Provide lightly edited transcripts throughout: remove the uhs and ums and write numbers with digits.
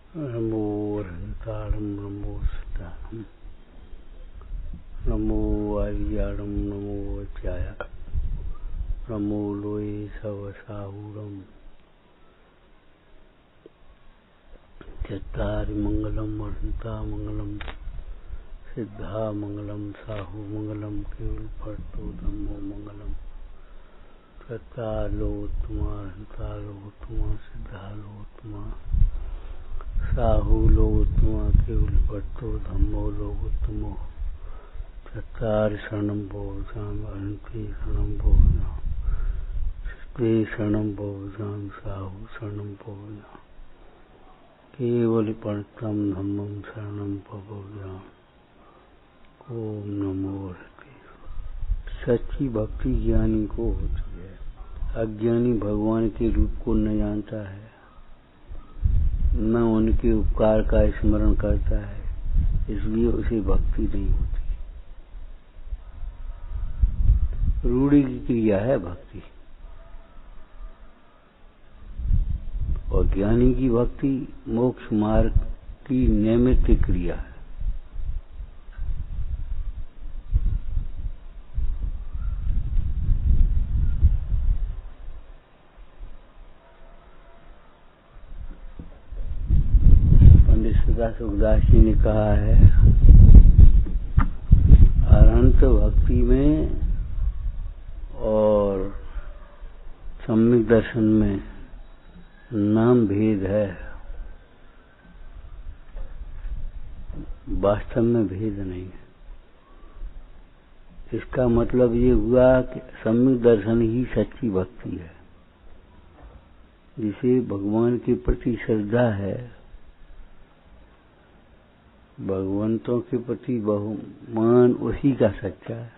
नमो अरहंतारं नमो सिद्धारं नमो आर्याणं नमो वज्राय नमो लोये सवसाहुरं चत्तारि मंगलम अरहंता मंगलम सिद्धा मंगलम साहु मंगलम केवल भट्टो धम्मो मंगलम चत्तारोत्तमा अरहंता लोकोत्तमा सिद्धा लोकोत्तमा साहु लोकोत्तमा केवल भट्टो धम्मो लोकोत्तमो चत्तारि शरणं बोधाम अरहंते शरणं बोधाम सिद्धे शरणं बोधाम साहु शरणं बोधाम केवल पणतम धम्मं शरणं बोधाम। ओम नमो हरि। सच्ची भक्ति ज्ञानी को होती है। अज्ञानी भगवान के रूप को न जानता है, न उनके उपकार का स्मरण करता है, इसलिए उसे भक्ति नहीं होती। रूढ़ी की क्रिया है भक्ति, और ज्ञानी की भक्ति मोक्ष मार्ग की नियमित क्रिया है। पंडित सदा सुखदास जी ने कहा है, अरहंत भक्ति में और सम्यक दर्शन में नाम भेद है, वास्तव में भेद नहीं है। इसका मतलब ये हुआ कि सम्यक दर्शन ही सच्ची भक्ति है। जिसे भगवान के प्रति श्रद्धा है, भगवंतों के प्रति बहुमान, उसी का सच्चा है।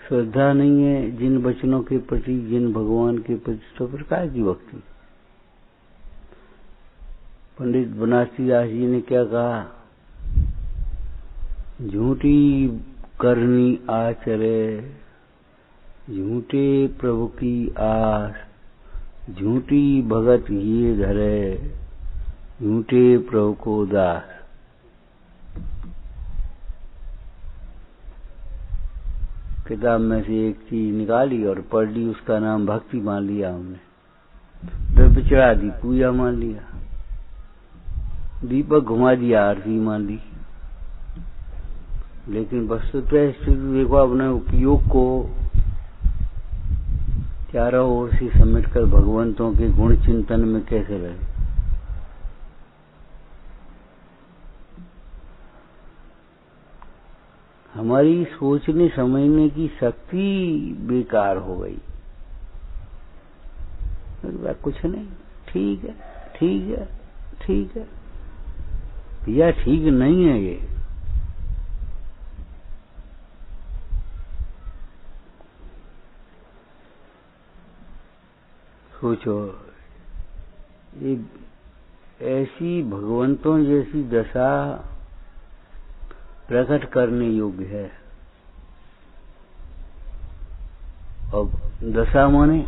श्रद्धा नहीं है जिन वचनों के प्रति, जिन भगवान के प्रति, तो प्रकार की भक्ति। पंडित बनारसी दास जी ने क्या कहा, झूठी करनी आचरे, झूठे प्रभु की आस, झूठी भगत ये धरे, झूठे प्रभु को दास। किताब में से एक चीज निकाली और पढ़ ली, उसका नाम भक्ति मान लिया हमने, द्रव्य चढ़ा दी, पूजा मान लिया, दीपक घुमा दिया, आरती मान ली। लेकिन वस्तुतः स्थिति देखो, अपने उपयोग को चारों ओर से समेटकर भगवंतों के गुण चिंतन में कैसे रहे। हमारी सोचने समझने की शक्ति बेकार हो गई। कुछ नहीं, ठीक है, ठीक है, ठीक है भैया, ठीक नहीं है ये। सोचो, ये ऐसी भगवंतों जैसी दशा प्रकट करने योग्य है। और दशा माने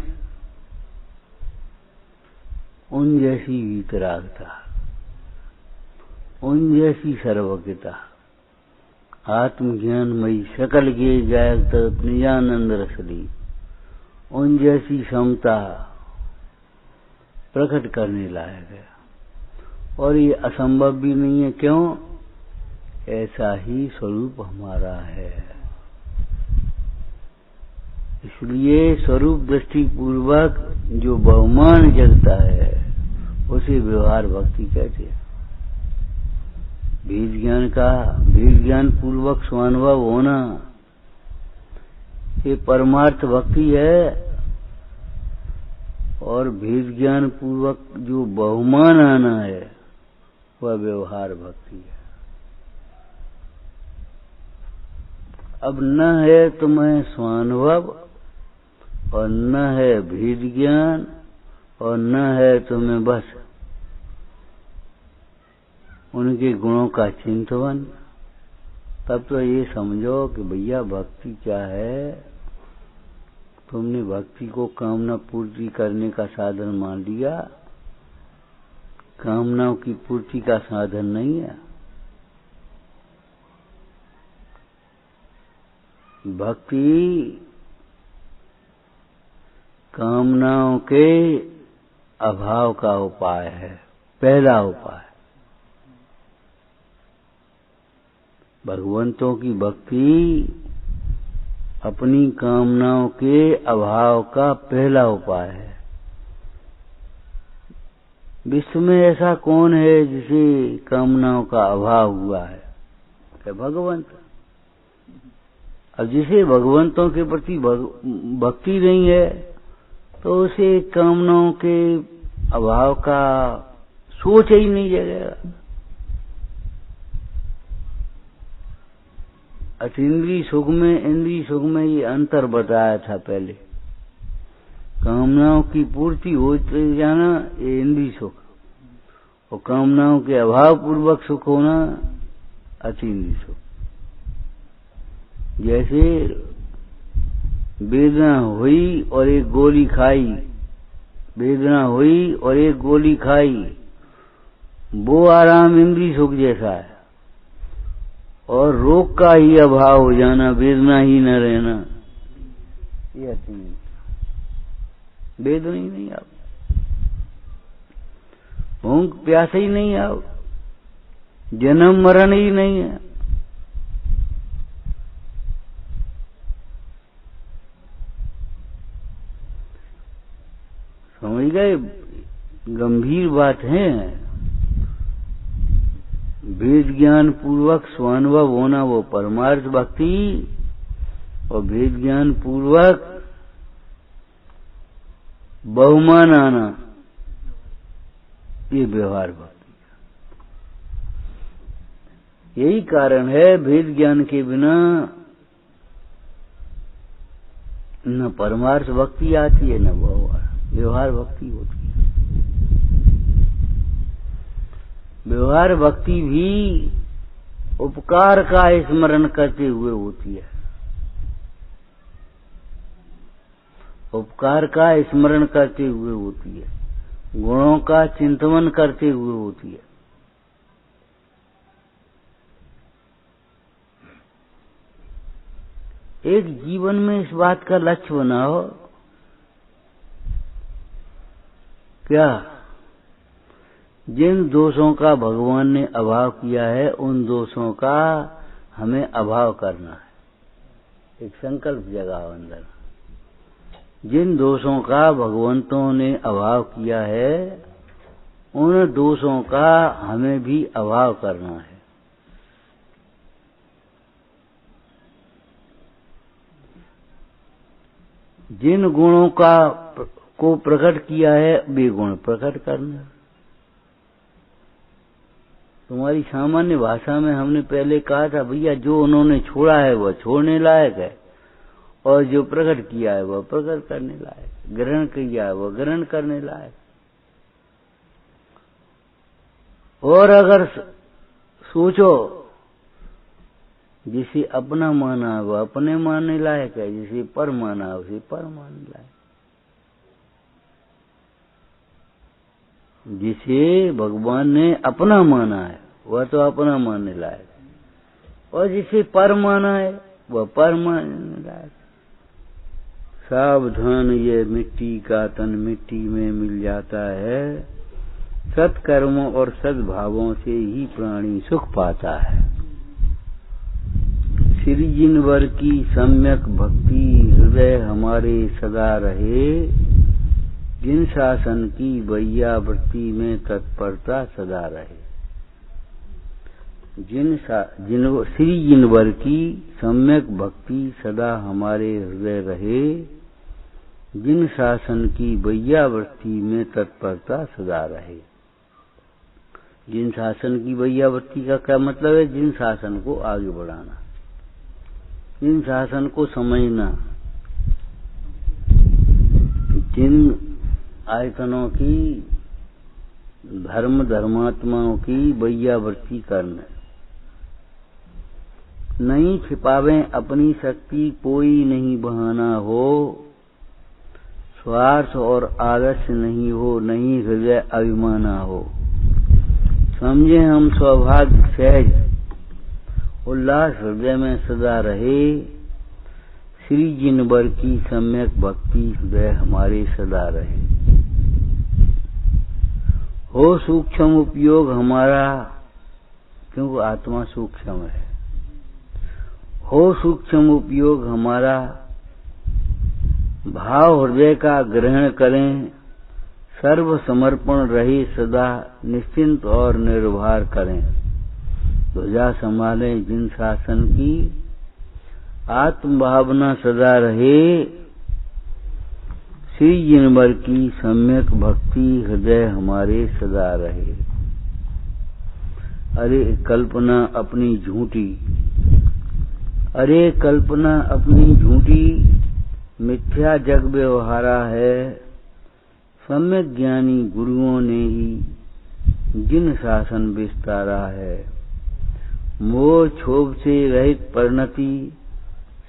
उन जैसी वीतरागता, उन जैसी सर्वज्ञता, आत्मज्ञानमयी सकल के जायत निजानंद रसली, उन जैसी समता प्रकट करने लायक है। और ये असंभव भी नहीं है। क्यों? ऐसा ही स्वरूप हमारा है। इसलिए स्वरूप दृष्टि पूर्वक जो बहुमान जगता है, उसे व्यवहार भक्ति कहते हैं। भेद ज्ञान पूर्वक स्वानुभव होना, ये परमार्थ भक्ति है। और भेद ज्ञान पूर्वक जो बहुमान आना है, वह व्यवहार भक्ति है। अब न है तुम्हें स्वानुभव, और न है भेद ज्ञान, और न है तुम्हें बस उनके गुणों का चिंतन, तब तो ये समझो कि भैया भक्ति क्या है। तुमने भक्ति को कामना पूर्ति करने का साधन मान लिया, कामनाओं की पूर्ति का साधन नहीं है। भक्ति कामनाओं के अभाव का उपाय है, पहला उपाय। भगवंतों की भक्ति अपनी कामनाओं के अभाव का पहला उपाय है। विश्व में ऐसा कौन है जिसे कामनाओं का अभाव हुआ है? क्या भगवंत। अब जिसे भगवंतों के प्रति भक्ति नहीं है तो उसे कामनाओं के अभाव का सोच ही नहीं जगेगा। अतीन्द्रिय सुख में इंद्रिय सुख में ये अंतर बताया था पहले। कामनाओं की पूर्ति होते जाना ये इंद्रिय सुख, और कामनाओं के अभाव पूर्वक सुख होना अतीन्द्रिय सुख। जैसे वेदना हुई और एक गोली खाई, वेदना हुई और एक गोली खाई, वो आराम इंद्रिय सुख जैसा है। और रोग का ही अभाव हो जाना, वेदना ही न रहना, ये अतीन्द्रिय। वेदना ही नहीं आप, भूख प्यास ही नहीं आप, जन्म मरण ही नहीं है। समझ गए? गंभीर बात है। वेद ज्ञान पूर्वक स्वानुभव होना वो परमार्थ भक्ति, और वेद ज्ञान पूर्वक बहुमान आना ये व्यवहार भक्ति। यही कारण है वेद ज्ञान के बिना न परमार्थ भक्ति आती है न व्यवहार भक्ति होती है। व्यवहार भक्ति भी उपकार का स्मरण करते हुए होती है, उपकार का स्मरण करते हुए होती है, गुणों का चिंतन करते हुए होती है। एक जीवन में इस बात का लक्ष्य बनाओ, क्या जिन दोषों का भगवान ने अभाव किया है उन दोषों का हमें अभाव करना है। एक संकल्प जगाओ अंदर। जिन दोषों का भगवंतों ने अभाव किया है उन दोषों का हमें भी अभाव करना है। जिन गुणों को प्रकट किया है वे गुण प्रकट करना। तुम्हारी सामान्य भाषा में हमने पहले कहा था, भैया जो उन्होंने छोड़ा है वह छोड़ने लायक है, और जो प्रकट किया है वह प्रकट करने लायक, ग्रहण किया है वह ग्रहण करने लायक। और अगर सोचो जिसे अपना माना है वह अपने मानने लायक है, जिसे पर माना है उसे पर मानने लायक। जिसे भगवान ने अपना माना है वह तो अपना मानने लायक है, और जिसे पर माना है वह पर मानने लायक। सावधान ये मिट्टी का तन मिट्टी में मिल जाता है, सत्कर्मों और सद्भावों से ही प्राणी सुख पाता है। श्री जिनवर की सम्यक भक्ति हृदय हमारे सदा रहे, जिन शासन की वैयावृत्ति में तत्परता सदा रहे। श्री जिनवर की सम्यक भक्ति सदा हमारे हृदय रहे, जिन शासन की वैयावृत्ति में तत्परता सदा रहे। जिन शासन की वैयावृत्ति का क्या मतलब है? जिन शासन को आगे बढ़ाना, जिन शासन को समझना, जिन आयतनों की धर्मात्माओं की वैयावृत्ति करना। नहीं छिपावें अपनी शक्ति कोई नहीं बहाना हो, स्वार्थ और आलस्य नहीं हो, नहीं हृदय अभिमाना हो। समझे हम सौभाग्य सहज, उल्लास हृदय में सदा रहे। श्री जिनवर की सम्यक भक्ति हृदय हमारे सदा रहे। हो सूक्ष्म उपयोग हमारा, क्योंकि आत्मा सूक्ष्म है। हो सूक्ष्म उपयोग हमारा, भाव हृदय का ग्रहण करें। सर्व समर्पण रहे सदा, निश्चिंत और निर्भर करें। ध्वजा संभालें जिन शासन की, आत्म भावना सदा रहे। श्री जिनवर की सम्यक भक्ति हृदय हमारे सदा रहे। अरे कल्पना अपनी झूठी, अरे कल्पना अपनी झूठी, मिथ्या जग व्यवहारा है। सम्यक ज्ञानी गुरुओं ने ही जिन शासन विस्तारा है। मोह क्षोभ से रहित परिणति,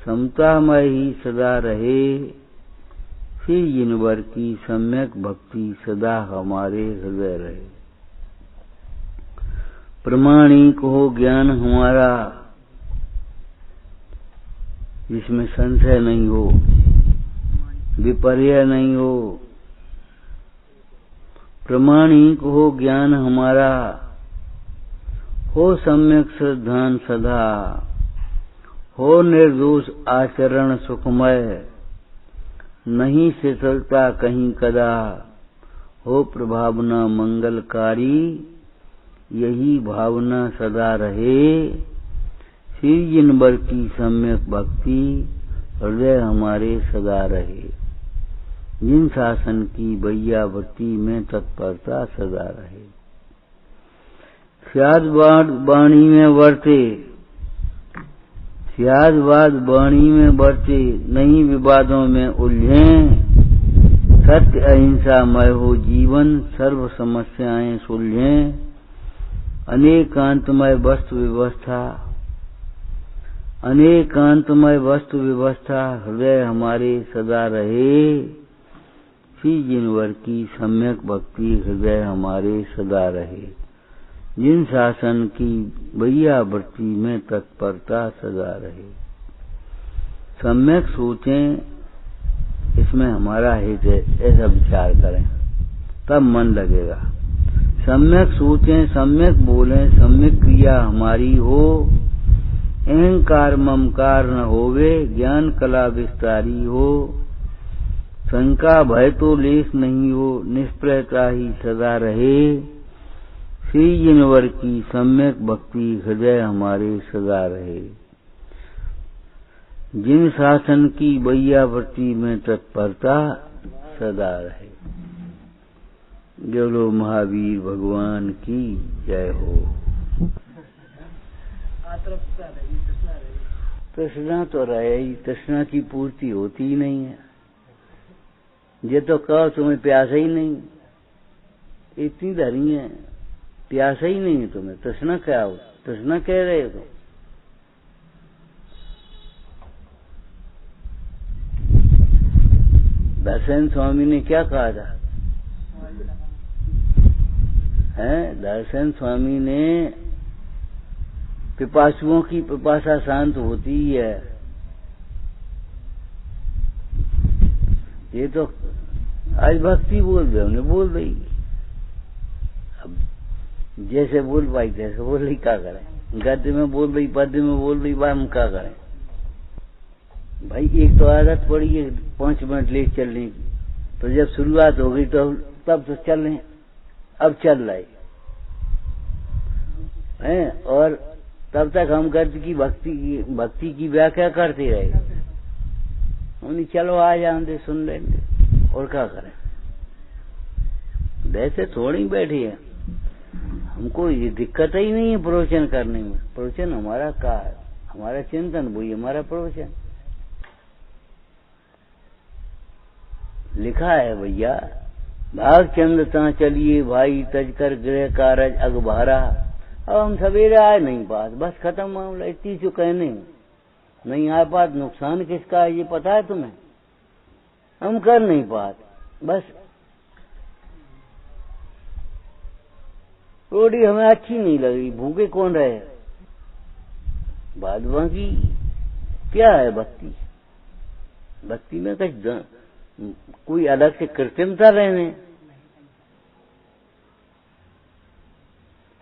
समतामय ही सदा रहे। श्री जिनवर की सम्यक भक्ति सदा हमारे हृदय रहे। प्रमाणिक हो ज्ञान हमारा, जिसमें संशय नहीं हो, विपर्य नहीं हो। प्रमाणिक हो ज्ञान हमारा, हो सम्यक श्रद्धान सदा। हो निर्दोष आचरण सुखमय, नहीं शिथिलता कहीं कदा। हो प्रभावना मंगलकारी, यही भावना सदा रहे। श्री जिनवर की सम्यक भक्ति हृदय हमारे सदा रहे। जिन शासन की वैयावृत्ति में तत्परता सदा रहे। स्यादवाद वाणी में वर्ते, स्यादवाद वाणी में वर्ते, नहीं विवादों में उलझें। सत्य अहिंसामय हो जीवन, सर्व समस्याएं सुलझें। अनेकांतमय वस्तु व्यवस्था, अनेकांतमय वस्तु व्यवस्था हृदय हमारे सदा रहे। श्री जिनवर की सम्यक भक्ति हृदय हमारे सदा रहे। जिन शासन की वैयावृत्ति में तत्परता सदा रहे। सम्यक सोचें, इसमें हमारा हित है, ऐसा विचार करें तब मन लगेगा। सम्यक सोचें, सम्यक बोलें, सम्यक क्रिया हमारी हो। अहंकार ममकार न होवे, ज्ञान कला विस्तारी हो। शंका भय तो लेस नहीं हो, निष्प्रयता ही सदा रहे। श्री जिनवर की सम्यक भक्ति हृदय हमारे सदा रहे। जिन शासन की वैयावृत्ति में तत्परता सदा रहे। बोलो महावीर भगवान की जय हो। तृष्णा तो रहे ही, तृष्णा की पूर्ति होती ही नहीं है। ये तो कहो तुम्हें प्यासा ही नहीं, इतनी धरी है, प्यासा ही नहीं है तुम्हें, तृष्णा क्या हो, तृष्णा कह रहे हो। दर्शन स्वामी ने क्या कहा था, दर्शन स्वामी ने पिपासुओं की पिपासा शांत होती है। ये तो आज भक्ति बोल रहे, उन्हें बोल रही, अब जैसे बोल पाई तैसे बोल रही, क्या करें। गद्य में बोल रही, पद्य में बोल रही, हम क्या करें भाई। एक तो आदत पड़ी है 5 मिनट लेट चलने की, तो जब शुरुआत हो गई तो तब तो चल रहे, अब चल रहे हैं। और तब तक हम गद्य की भक्ति की व्याख्या करते रहे। उन्हें चलो आ जाते, सुन लेंगे, और क्या करें। वैसे थोड़ी बैठी है, हमको ये दिक्कत ही नहीं है प्रवचन करने में। प्रवचन हमारा का है, हमारा चिंतन वही हमारा प्रवचन। लिखा है भैया, भागचंद ता चलिए भाई, तजकर गृह कारज अगभारा। अब हम सवेरे आए नहीं पास, बस खत्म मामला, इतनी जो कहने नहीं आ पात। नुकसान किसका है ये पता है तुम्हें, हम कर नहीं पात बस। रोटी हमें अच्छी नहीं लग रही, भूखे कौन रहे। बाद बाकी क्या है भक्ति? भक्ति में कोई अलग से कृत्रिमता रहने,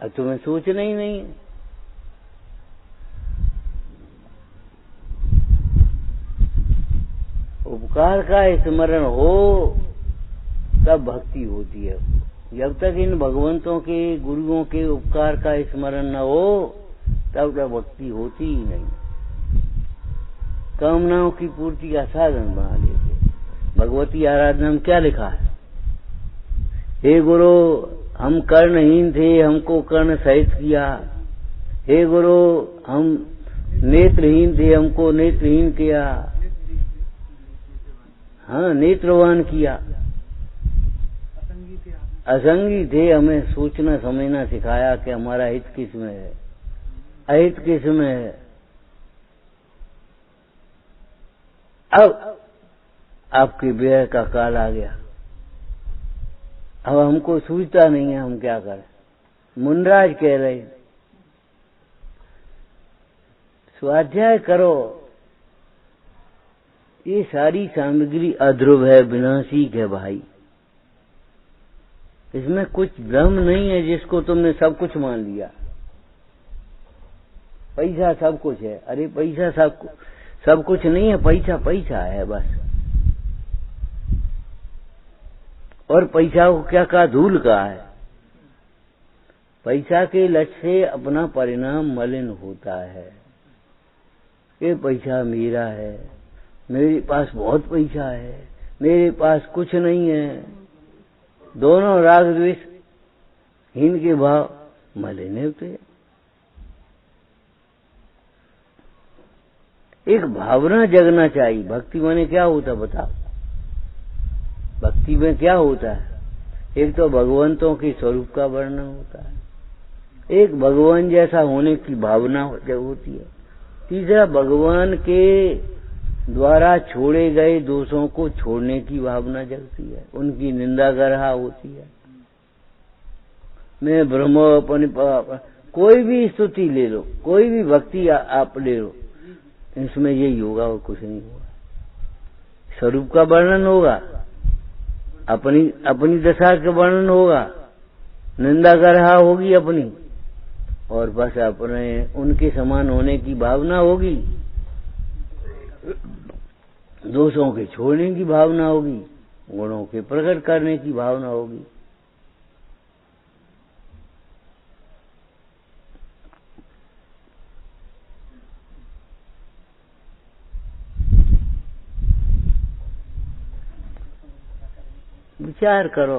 अब तुम्हें सोचना ही नहीं है। उपकार का स्मरण हो तब भक्ति होती है। जब तक इन भगवंतों के, गुरुओं के उपकार का स्मरण न हो तब तक भक्ति होती ही नहीं। कामनाओं की पूर्ति का साधन बना लेते। भगवती आराधना में क्या लिखा है? हे गुरु, हम कर्णहीन थे, हमको कर्ण सहित किया। हे गुरु, हम नेत्रहीन थे, हमको नेत्रहीन किया। हाँ, नेत्रवान किया। असंगी थे, हमें सोचना समझना सिखाया कि हमारा हित किस में है, अहित किस में है। अब आपके व्यय का काल आ गया, अब हमको सूझता नहीं है, हम क्या करें। मुनराज कह रहे स्वाध्याय करो, ये सारी सामग्री अध्रुव है, विनाशिक है भाई। इसमें कुछ भ्रम नहीं है जिसको तुमने सब कुछ मान लिया। पैसा सब कुछ है। अरे पैसा सब कुछ नहीं है, पैसा पैसा है बस। और पैसा को क्या कहा? धूल कहा है। पैसा के लक्ष्य से अपना परिणाम मलिन होता है। ये पैसा मेरा है, मेरे पास बहुत पैसा है, मेरे पास कुछ नहीं है। दोनों राग द्वेष हीन के भाव मलिन होते हैं। एक भावना जगना चाहिए। भक्ति माने क्या होता बताओ? भक्ति में क्या होता है? एक तो भगवंतों के स्वरूप का वर्णन होता है, एक भगवान जैसा होने की भावना होती है, तीसरा भगवान के द्वारा छोड़े गए दोषों को छोड़ने की भावना जगती है, उनकी निंदा कर रहा होती है। मैं ब्रह्म अपने कोई भी स्तुति ले लो, कोई भी भक्ति आप ले लो, इसमें यही होगा और कुछ नहीं होगा। स्वरूप का वर्णन होगा, अपनी दशा का वर्णन होगा, निंदा कर रहा होगी अपनी, और बस अपने उनके समान होने की भावना होगी, दोषों के छोड़ने की भावना होगी, गुणों के प्रकट करने की भावना होगी। विचार करो,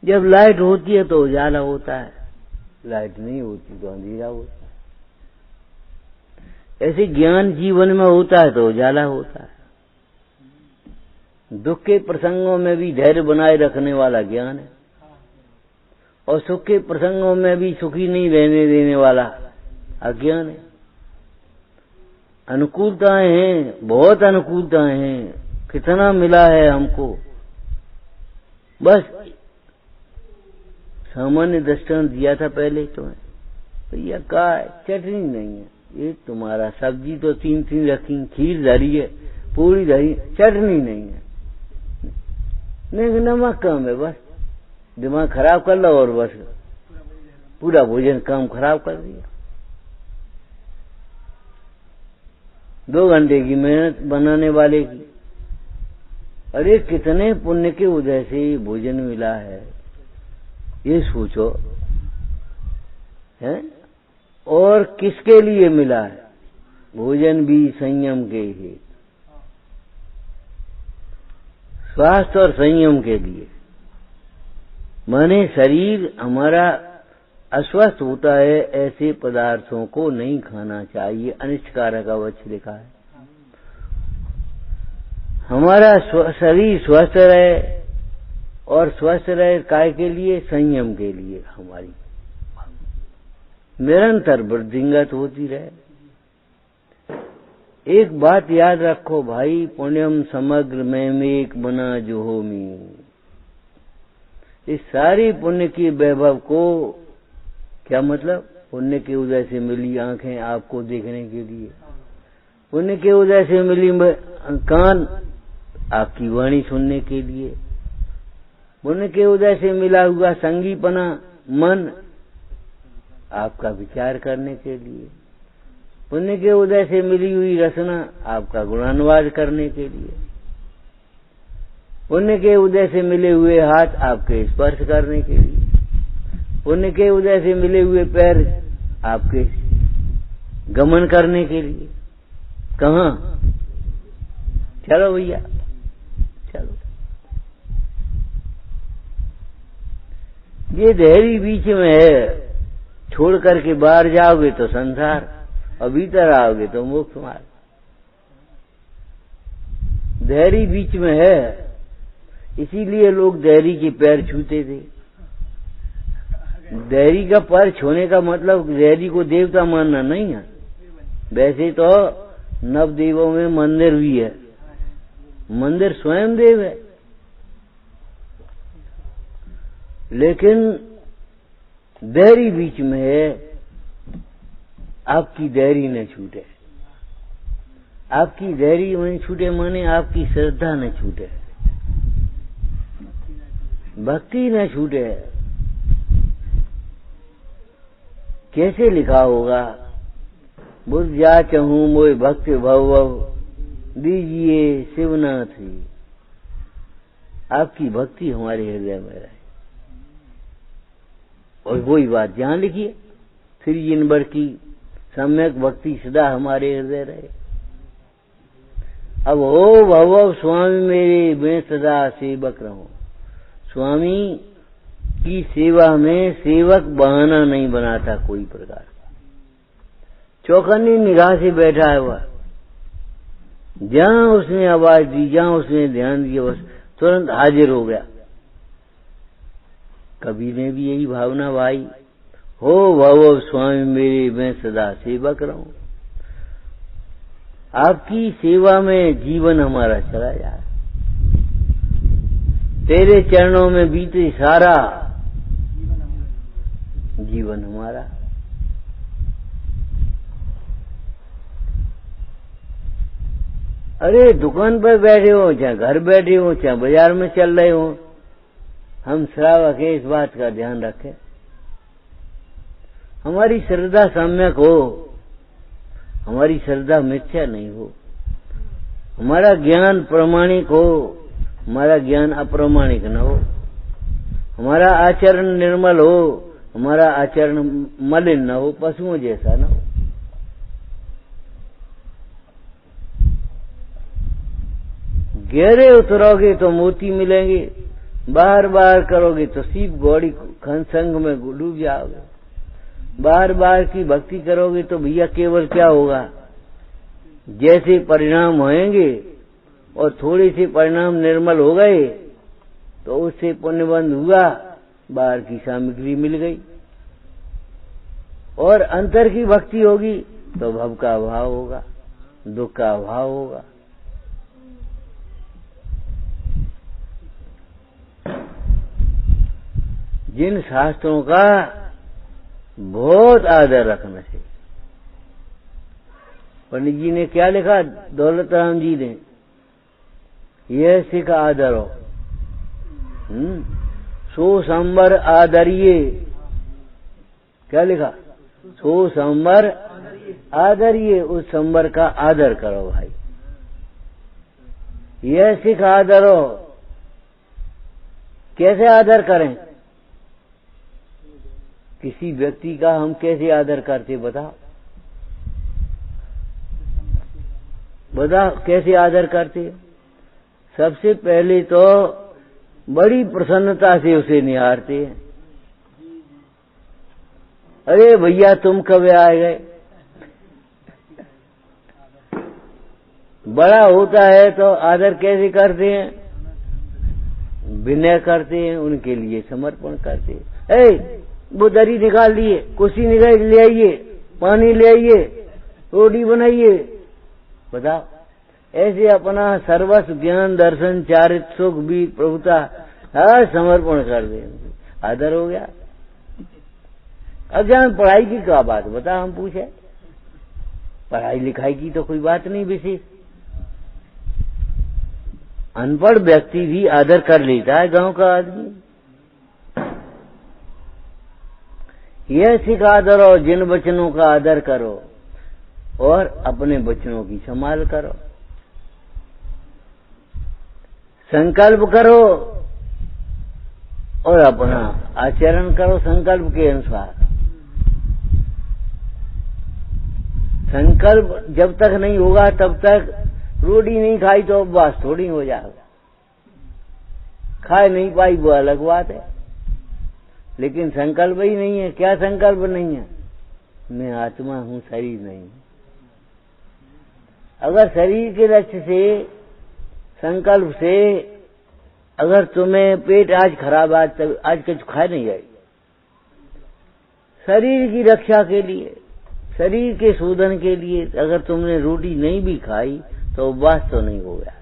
जब लाइट होती है तो उजाला होता है, लाइट नहीं होती तो अंधेरा होता है। ऐसे ज्ञान जीवन में होता है तो उजाला होता है। दुख के प्रसंगों में भी धैर्य बनाए रखने वाला ज्ञान है, और सुख के प्रसंगों में भी सुखी नहीं रहने देने वाला अज्ञान है। अनुकूलताएं हैं, बहुत अनुकूलताएं हैं, कितना मिला है हमको। बस सामान्य दृष्टांत दिया था पहले तो, भैया का चटनी नहीं है, ये तुम्हारा सब्जी तो तीन रखी, खीर धरी है, पूरी धरी, चटनी नहीं है, नमक कम है, बस दिमाग खराब कर लो और बस पूरा भोजन काम खराब कर दिया। 2 घंटे की मेहनत बनाने वाले की, अरे कितने पुण्य के उदय से भोजन मिला है, ये सोचो है। और किसके लिए मिला है? भोजन भी संयम के ही, स्वास्थ्य और संयम के लिए। माने शरीर हमारा अस्वस्थ होता है, ऐसे पदार्थों को नहीं खाना चाहिए, अनिष्टकारक अवश्य लिखा है। हमारा शरीर स्वस्थ रहे, और स्वस्थ रहे काय के लिए? संयम के लिए। हमारी निरंतर वृद्धिंगत होती रहे। एक बात याद रखो भाई, पुण्यम समग्र में बना जो होमी, इस सारी पुण्य की वैभव को क्या मतलब? पुण्य के उदय से मिली आंखें आपको देखने के लिए, पुण्य के उदय से मिली कान आपकी वाणी सुनने के लिए, पुण्य के उदय से मिला हुआ संगीपना मन आपका विचार करने के लिए, पुण्य के उदय से मिली हुई रचना आपका गुणानुवाद करने के लिए, पुण्य के उदय से मिले हुए हाथ आपके स्पर्श करने के लिए, पुण्य के उदय से मिले हुए पैर आपके गमन करने के लिए। कहाँ? चलो भैया चलो। ये देहरी बीच में है, छोड़ करके बाहर जाओगे तो संसार और भीतर आओगे तो मोक्ष मार्ग। देहरी बीच में है, इसीलिए लोग देहरी के पैर छूते थे। देहरी का पैर छूने का मतलब देहरी को देवता मानना नहीं है। वैसे तो नवदेवों में मंदिर भी है, मंदिर स्वयं देव है, लेकिन देहरी बीच में है। आपकी देहरी न छूटे, आपकी देहरी में छूटे माने आपकी श्रद्धा न छूटे, भक्ति न छूटे। कैसे लिखा होगा? बुझ जा चहूं मोय भक्त भव दीजिए शिवनाथ ही। आपकी भक्ति हमारे हृदय में रहे। और वही बात जहां लिखी है, श्री जिनवर की सम्यक भक्ति सदा हमारे हृदय रहे। अब हो भव स्वामी मेरे, मैं सदा सेवक रहूं। स्वामी की सेवा में सेवक बहाना नहीं बनाता कोई प्रकार का। चौकन्नी निगाह से बैठा है वह, जहां उसने आवाज दी, जहां उसने ध्यान दिया, बस तुरंत हाजिर हो गया। कबीर ने भी यही भावना भाई, हो भव स्वामी मेरे, मैं सदा सेवक रहूं। आपकी सेवा में जीवन हमारा चला जाए, तेरे चरणों में बीते सारा जीवन हमारा। अरे दुकान पर बैठे हो, चाहे घर बैठे हो, चाहे बाजार में चल रहे हो, हम श्रावक है, इस बात का ध्यान रखें। हमारी श्रद्धा सम्यक हो, हमारी श्रद्धा मिथ्या नहीं हो, हमारा ज्ञान प्रमाणिक हो, हमारा ज्ञान अप्रमाणिक न हो, हमारा आचरण निर्मल हो, हमारा आचरण मलिन न हो, पशुओं जैसा न हो। गहरे उतरोगे तो मोती मिलेंगे, बार बार करोगे तो सीप घोड़ी संग में डूब जाओगे। बार बार की भक्ति करोगे तो भैया केवल क्या होगा, जैसे परिणाम होंगे और थोड़े से परिणाम निर्मल हो गए तो उससे पुण्यबंध हुआ, बाहर की सामग्री मिल गई। और अंतर की भक्ति होगी तो भव का अभाव होगा, दुख का अभाव होगा। जिन शास्त्रों का बहुत आदर रखना चाहिए। पंडित जी ने क्या लिखा, दौलत राम जी ने, यह सिख आदर हो, सो संबर आदरिये। क्या लिखा? सो संबर आदरिये, उस संबर का आदर करो भाई। यह सिख आदर हो। कैसे आदर करें? किसी व्यक्ति का हम कैसे आदर करते बताओ, बताओ कैसे आदर करते? सबसे पहले तो बड़ी प्रसन्नता से उसे निहारते हैं। अरे भैया तुम कब आ गए? बड़ा होता है तो आदर कैसे करते हैं? विनय करते हैं, उनके लिए समर्पण करते हैं। वो दरी निकाल लिए, कुर्सी निकाल ले आइए, पानी ले आइए, रोटी बनाइए। बताओ, ऐसे अपना सर्वस्व ज्ञान दर्शन चारित्र सुख भी प्रभुता समर्पण कर दे, आदर हो गया। अज्ञान पढ़ाई की क्या बात बता, हम पूछे? पढ़ाई लिखाई की तो कोई बात नहीं विशेष। अनपढ़ व्यक्ति भी आदर कर लेता है गांव का आदमी। यह सिखा दो, जिन वचनों का आदर करो और अपने वचनों की संभाल करो। संकल्प करो और अपना आचरण करो संकल्प के अनुसार। संकल्प जब तक नहीं होगा तब तक रोटी नहीं खाई तो उपवास थोड़ी हो जाएगा। खाए नहीं पाई वो अलग बात है, लेकिन संकल्प ही नहीं है। क्या संकल्प नहीं है? मैं आत्मा हूं, शरीर नहीं। अगर शरीर के लक्ष्य से, संकल्प से अगर तुम्हें पेट आज खराब, आज कुछ खाए नहीं जाए, शरीर की रक्षा के लिए, शरीर के शोधन के लिए अगर तुमने रोटी नहीं भी खाई तो उपवास तो नहीं हो गया,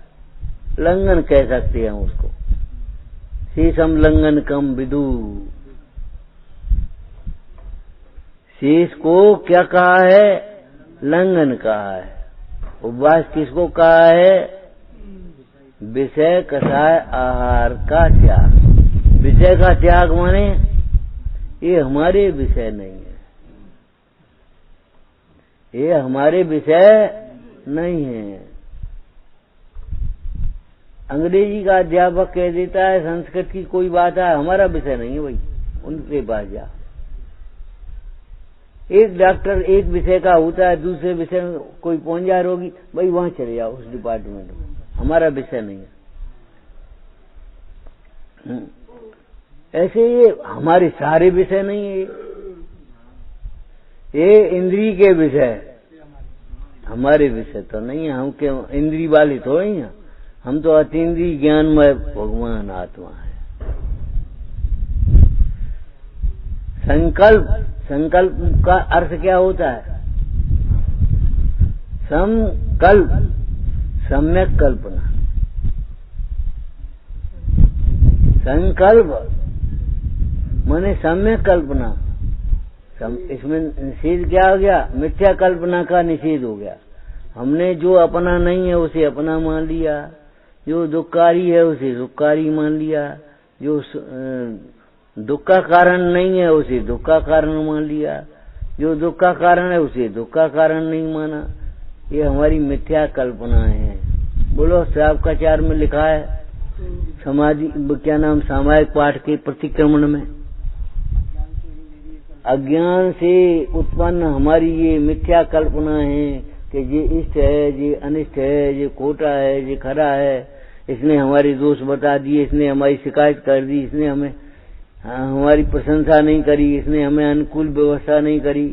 लंघन कह सकते हैं उसको। शेषम लंघन कम विदु। शेष को क्या कहा है? लंघन कहा है। उपवास किसको कहा है? विषय कषाय आहार का त्याग। विषय का त्याग माने ये हमारे विषय नहीं है, ये हमारे विषय नहीं है। अंग्रेजी का अध्यापक कह देता है संस्कृत की कोई बात है, हमारा विषय नहीं है भाई, उनके पास जा। एक डॉक्टर एक विषय का होता है, दूसरे विषय में कोई पहुंच जाए रोगी, भाई वहां चले जाओ उस डिपार्टमेंट में, हमारा विषय नहीं है। ऐसे ये हमारे सारे विषय नहीं है, ये इंद्रिय के विषय, हमारे विषय तो नहीं है। हम क्यों इंद्रिय वाले थोड़े ही हैं, हम तो अतीन्द्रिय ज्ञानमय भगवान आत्मा है। संकल्प, संकल्प का अर्थ क्या होता है? संकल्प, सम्यक कल्पना। संकल्प माने सम्यक कल्पना। इसमें निषेध क्या हो गया? मिथ्या कल्पना का निषेध हो गया। हमने जो अपना नहीं है उसे अपना मान लिया, जो दुखकारी है उसे दुखकारी मान लिया, जो दुख का कारण नहीं है उसे दुख का कारण मान लिया, जो दुख का कारण है उसे दुख का कारण नहीं माना। ये हमारी मिथ्या कल्पना है। बोलो श्रावकाचार में लिखा है, समाधि क्या नाम, सामायिक पाठ के प्रतिक्रमण में, अज्ञान से उत्पन्न हमारी ये मिथ्या कल्पना है कि ये इष्ट है, ये अनिष्ट है, ये खोटा है, ये खरा है, इसने हमारे दोष बता दिए, इसने हमारी शिकायत कर दी, इसने हमें हमारी प्रशंसा नहीं करी, इसने हमें अनुकूल व्यवस्था नहीं करी।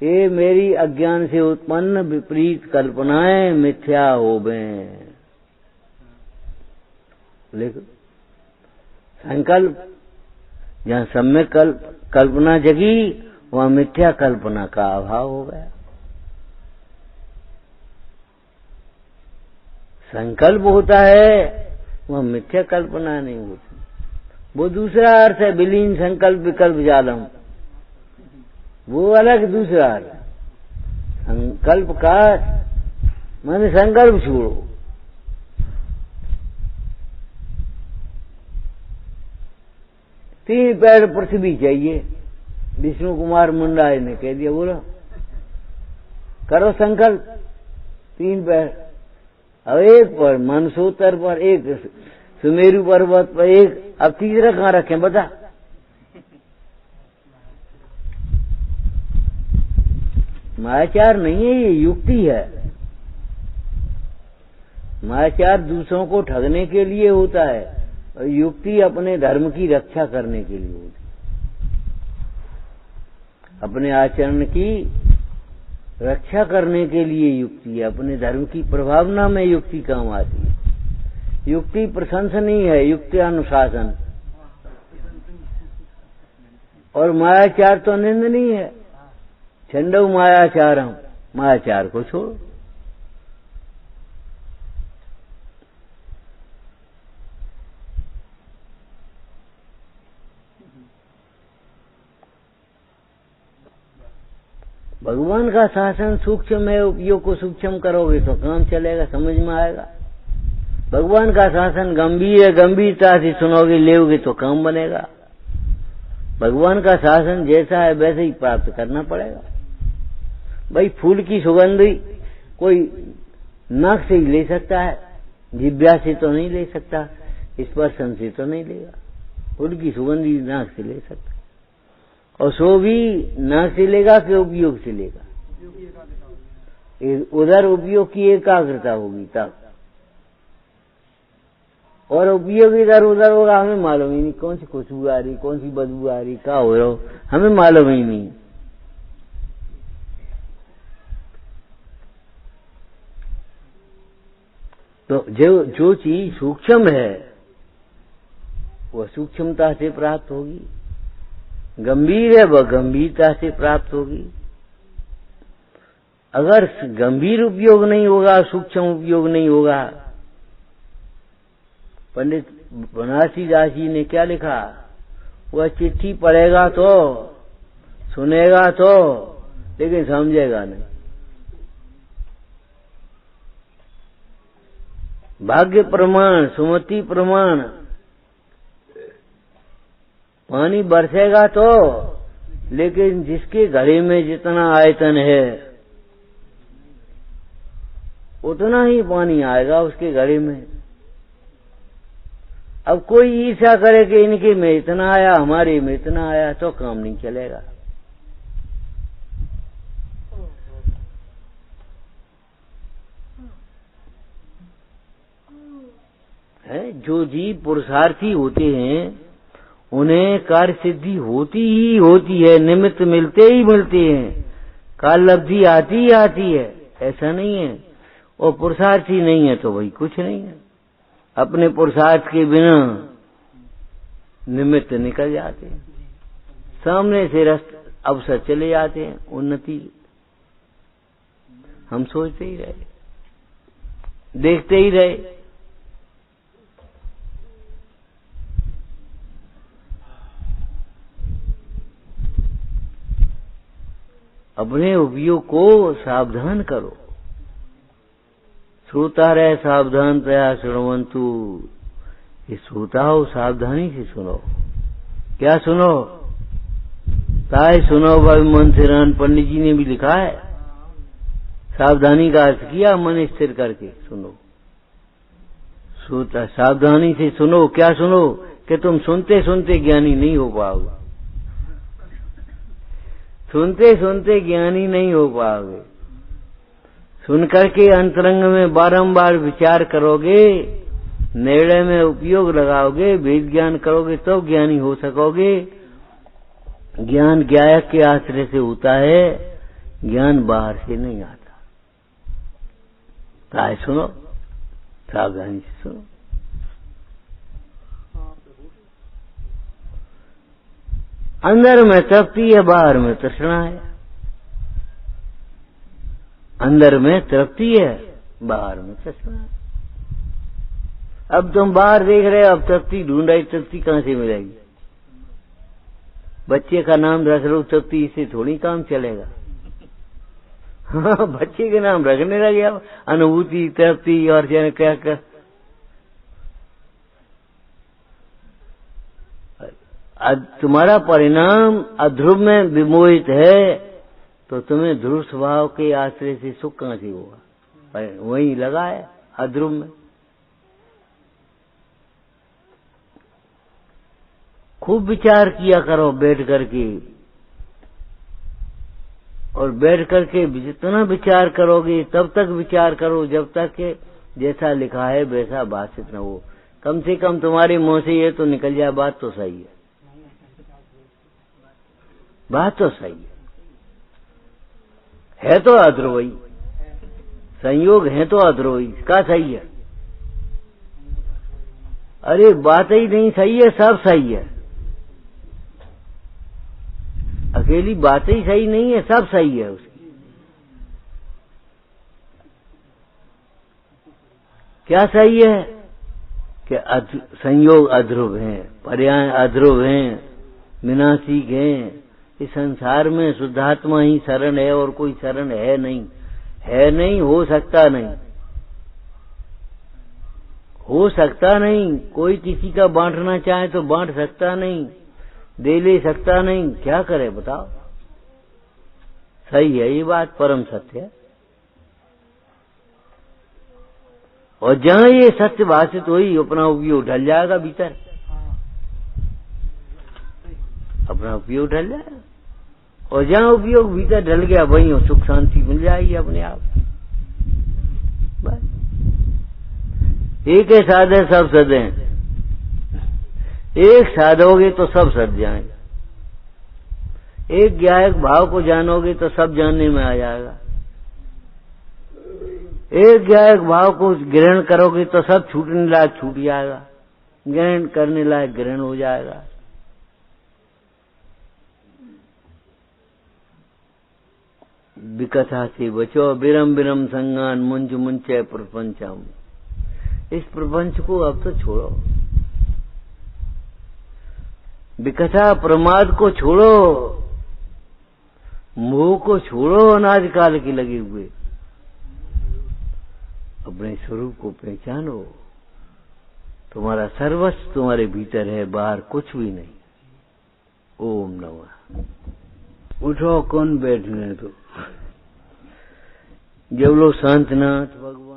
ये मेरी अज्ञान से उत्पन्न विपरीत कल्पनाएं मिथ्या हो गए। देखो संकल्प जहाँ सम्यक कल्पना जगी वहाँ मिथ्या कल्पना का अभाव हो गया। संकल्प होता है वहाँ मिथ्या कल्पना नहीं होती। वो दूसरा अर्थ है, विलीन संकल्प विकल्प जालम, वो अलग दूसरा अर्थ। संकल्प का माने संकल्प छोड़ो। तीन पैर पृथ्वी चाहिए, विष्णु कुमार मुंडा ने कह दिया, बोलो करो संकल्प, तीन पैर। अब एक पर मनसोत्तर पर, एक सुमेरु पर्वत पर, एक अब तीसरा कहाँ रखें बता? मायाचार नहीं है, ये युक्ति है। मायाचार दूसरों को ठगने के लिए होता है और युक्ति अपने धर्म की रक्षा करने के लिए होती है। अपने आचरण की रक्षा करने के लिए युक्ति है, अपने धर्म की प्रभावना में युक्ति काम आती है। युक्ति प्रशंसनीय है, युक्ति अनुशासन, और मायाचार तो निंदनीय है। छंदो मायाचारम, मायाचार को छोड़ो। भगवान का शासन सूक्ष्म है, उपयोग को सूक्ष्म करोगे तो काम चलेगा, समझ में आएगा। भगवान का शासन गंभीर है, गंभीरता से सुनोगे लेओगे तो काम बनेगा। भगवान का शासन जैसा है वैसे ही प्राप्त करना पड़ेगा। भाई फूल की सुगंध कोई नाक से ही ले सकता है, जिह्वा से तो नहीं ले सकता, स्पर्शन से तो नहीं लेगा। फूल की सुगंध नाक से ले सकता, और सो भी नाक से लेगा कि उपयोग से लेगा? उधर उपयोग की एकाग्रता होगी तब, और उपयोग इधर उधर होगा, हमें मालूम ही नहीं कौन सी खुशबू आ रही, कौन सी बदबू आ रही, क्या हो रहा हो, हमें मालूम ही नहीं। तो जो चीज सूक्ष्म है वह सूक्ष्मता से प्राप्त होगी, गंभीर है वह गंभीरता से प्राप्त होगी। अगर गंभीर उपयोग नहीं होगा, सूक्ष्म उपयोग नहीं होगा, पंडित बनारसी दास जी ने क्या लिखा, वह चिट्ठी पढ़ेगा तो, सुनेगा तो, लेकिन समझेगा नहीं। भाग्य प्रमाण, सुमति प्रमाण, पानी बरसेगा तो, लेकिन जिसके घड़े में जितना आयतन है उतना ही पानी आएगा उसके घड़े में। अब कोई ईर्ष्या करे कि इनके में इतना आया, हमारे में इतना आया, तो काम नहीं चलेगा। है जो जीव पुरुषार्थी होते हैं उन्हें कार्य सिद्धि होती ही होती है, निमित्त मिलते ही मिलते हैं, काल लब्धि आती ही आती है, ऐसा नहीं है। और पुरुषार्थी नहीं है तो वही कुछ नहीं है। अपने पुरुषार्थ के बिना निमित्त निकल जाते हैं, सामने से अवसर चले जाते हैं, उन्नति हम सोचते ही रहे, देखते ही रहे। अपने उपयोग को सावधान करो। श्रोता रहे सावधान तया श्रवंतु, ये श्रोता हो सावधानी से सुनो। क्या सुनो? ताय सुनो भाई मन स्थिरान, पंडित जी ने भी लिखा है। सावधानी का अर्थ किया मन स्थिर करके सुनो। श्रोता सावधानी से सुनो। क्या सुनो? कि तुम सुनते सुनते ज्ञानी नहीं हो पाओगे, सुनते सुनते ज्ञानी नहीं हो पाओगे। सुनकर के अंतरंग में बारंबार विचार करोगे, निर्णय में उपयोग लगाओगे, वेद ज्ञान करोगे तो ज्ञानी हो सकोगे। ज्ञान ज्ञायक के आश्रय से होता है, ज्ञान बाहर से नहीं आता। ताय सुनो, सावधानी से सुनो। अंदर में तृप्ति है, बाहर में तृष्णा है। अंदर में तृप्ति है, बाहर में तृष्णा है। अब तुम बाहर देख रहे हो, अब तृप्ति ढूंढ रही, तृप्ति कहां से मिलेगी? बच्चे का नाम रख लो, तृप्ति इससे थोड़ी काम चलेगा। हाँ, बच्चे के नाम रखने लगे अब अनुभूति, तृप्ति और जन क्या कर। तुम्हारा परिणाम अध्रुव में विमोहित है तो तुम्हें ध्रुव स्वभाव के आश्रय से सुख कहां से होगा? वही लगा है अध्रुव में। खूब विचार किया करो बैठ करके, और बैठ करके जितना विचार करोगे तब तक विचार करो जब तक कि जैसा लिखा है वैसा भाषित न हो। कम से कम तुम्हारे मुंह से ये तो निकल जाए बात तो सही है, बात तो सही है तो अध्रुवई, संयोग है तो अध्रुवई का सही है। अरे बात ही नहीं सही है, सब सही है। अकेली बात ही सही नहीं है, सब सही है उसकी। क्या सही है? कि संयोग अध्रुव हैं, पर्याय अध्रुव हैं, विनाशिक हैं, इस संसार में शुद्धात्मा ही शरण है और कोई शरण है नहीं, है नहीं, हो सकता नहीं, हो सकता नहीं। कोई किसी का बांटना चाहे तो बांट सकता नहीं, दे ले सकता नहीं, क्या करे बताओ। सही है ये बात, परम सत्य है। और जहां ये सत्य भाषित हुई अपना उपयोग ढल जाएगा भीतर, अपना उपयोग ढल जाएगा। और जहां उपयोग भीतर ढल गया वहीं सुख शांति मिल जाएगी अपने आप। बस एक है साधे सब सदे, एक साधोगे तो सब सद जाएंगे, एक ज्ञायक भाव को जानोगे तो सब जानने में आ जाएगा, एक ज्ञायक भाव को ग्रहण करोगे तो सब छूटने लायक छूट जाएगा, ग्रहण करने लायक ग्रहण हो जाएगा। विकथा से बचो बिरम बिरम संगान मुंज मुंचे प्रपंचम। इस प्रपंच को अब तो छोड़ो, विकथा प्रमाद को छोड़ो, मोह को छोड़ो, अनाज काल के लगे हुए अपने स्वरूप को पहचानो। तुम्हारा सर्वस्व तुम्हारे भीतर है, बाहर कुछ भी नहीं। ओम नमः। उठो, कौन बैठने दो। जब लोग शांतनाथ भगवान